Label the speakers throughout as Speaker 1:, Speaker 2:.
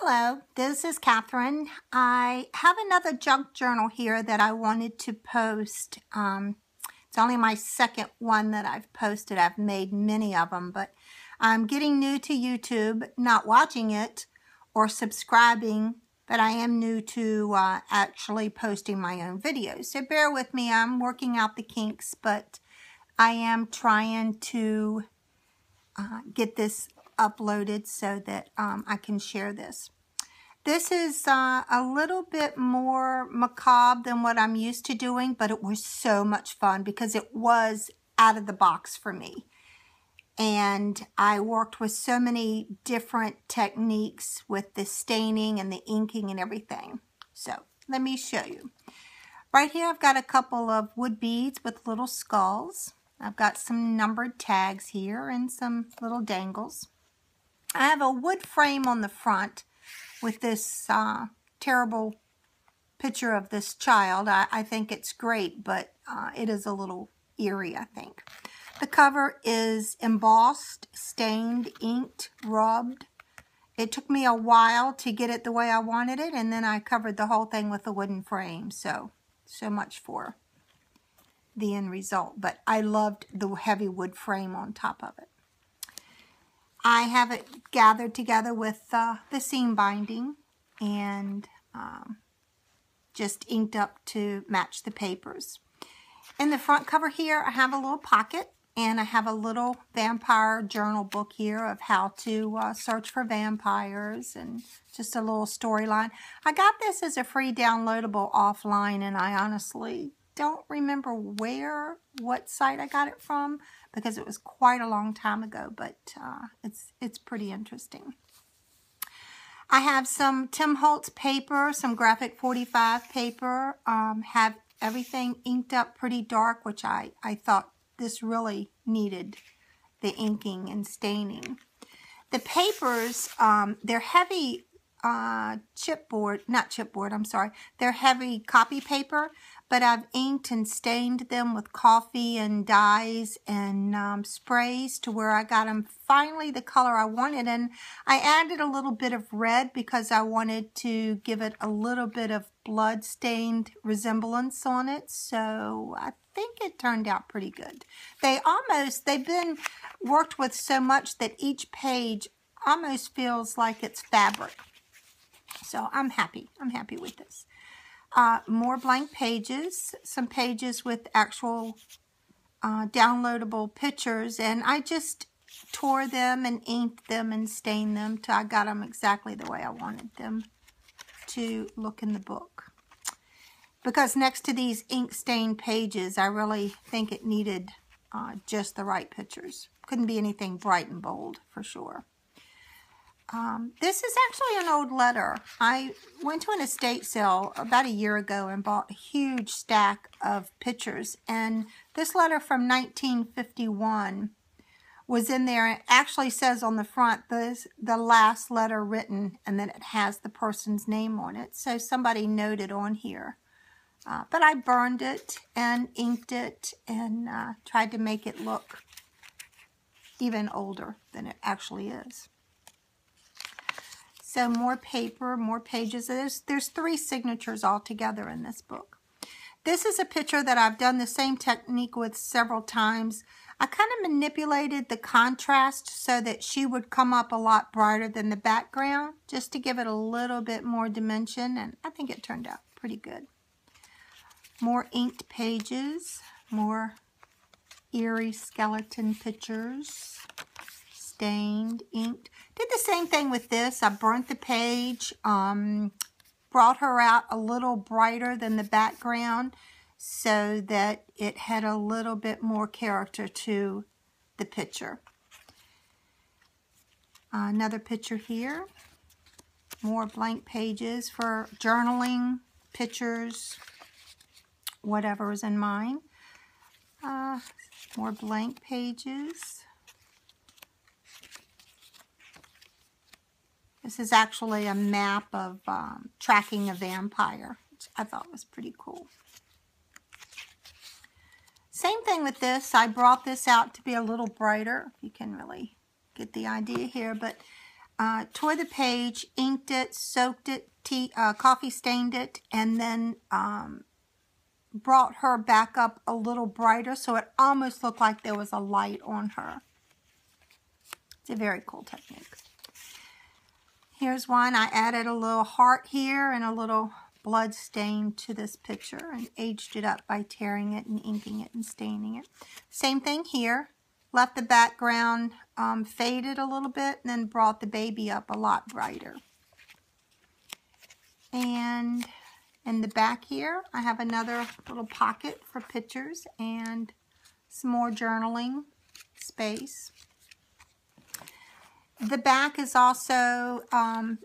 Speaker 1: Hello, this is Catherine. I have another junk journal here that I wanted to post. It's only my second one that I've posted. I've made many of them, but I'm getting new to YouTube, not watching it or subscribing, but I am new to actually posting my own videos. So bear with me. I'm working out the kinks, but I am trying to get this uploaded so that I can share this. This is a little bit more macabre than what I'm used to doing, but it was so much fun because it was out of the box for me. And I worked with so many different techniques with the staining and the inking and everything. So let me show you. Right here I've got a couple of wood beads with little skulls. I've got some numbered tags here and some little dangles. I have a wood frame on the front with this terrible picture of this child. I think it's great, but it is a little eerie, I think. The cover is embossed, stained, inked, rubbed. It took me a while to get it the way I wanted it, and then I covered the whole thing with a wooden frame. So much for the end result. But I loved the heavy wood frame on top of it. I have it gathered together with the seam binding and just inked up to match the papers. In the front cover here, I have a little pocket, and I have a little vampire journal book here of how to search for vampires and just a little storyline. I got this as a free downloadable offline, and I honestly don't remember what site I got it from, because it was quite a long time ago, but it's pretty interesting. I have some Tim Holtz paper, some Graphic 45 paper, have everything inked up pretty dark, which I thought this really needed the inking and staining. The papers, they're heavy they're heavy copy paper, but I've inked and stained them with coffee and dyes and sprays to where I got them finally the color I wanted. And I added a little bit of red because I wanted to give it a little bit of blood-stained resemblance on it. So I think it turned out pretty good. They've been worked with so much that each page almost feels like it's fabric. So I'm happy. I'm happy with this. More blank pages, some pages with actual downloadable pictures, and I just tore them and inked them and stained them till I got them exactly the way I wanted them to look in the book. Because next to these ink stained pages, I really think it needed just the right pictures. Couldn't be anything bright and bold for sure. This is actually an old letter. I went to an estate sale about a year ago and bought a huge stack of pictures. And this letter from 1951 was in there. It actually says on the front, the last letter written, and then it has the person's name on it. So somebody noted on here. But I burned it and inked it and tried to make it look even older than it actually is. So more paper, more pages. There's 3 signatures altogether in this book. This is a picture that I've done the same technique with several times. I kind of manipulated the contrast so that she would come up a lot brighter than the background, just to give it a little bit more dimension, and I think it turned out pretty good. More inked pages, more eerie skeleton pictures. Stained, inked. Did the same thing with this. I burnt the page, brought her out a little brighter than the background so that it had a little bit more character to the picture. Another picture here. More blank pages for journaling, pictures, whatever is in mine. More blank pages. This is actually a map of tracking a vampire, which I thought was pretty cool. Same thing with this. I brought this out to be a little brighter. You can really get the idea here, but tore the page, inked it, soaked it, coffee stained it, and then brought her back up a little brighter so it almost looked like there was a light on her. It's a very cool technique. Here's one. I added a little heart here and a little blood stain to this picture and aged it up by tearing it and inking it and staining it. Same thing here. Left the background faded a little bit and then brought the baby up a lot brighter. And in the back here, I have another little pocket for pictures and some more journaling space. The back is also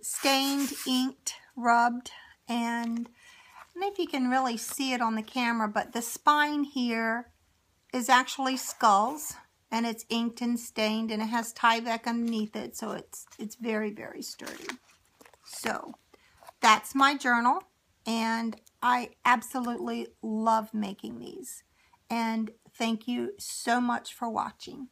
Speaker 1: stained, inked, rubbed, and I don't know if you can really see it on the camera, but the spine here is actually skulls, and it's inked and stained, and it has Tyvek underneath it, so it's very, very sturdy. So that's my journal, and I absolutely love making these. And thank you so much for watching.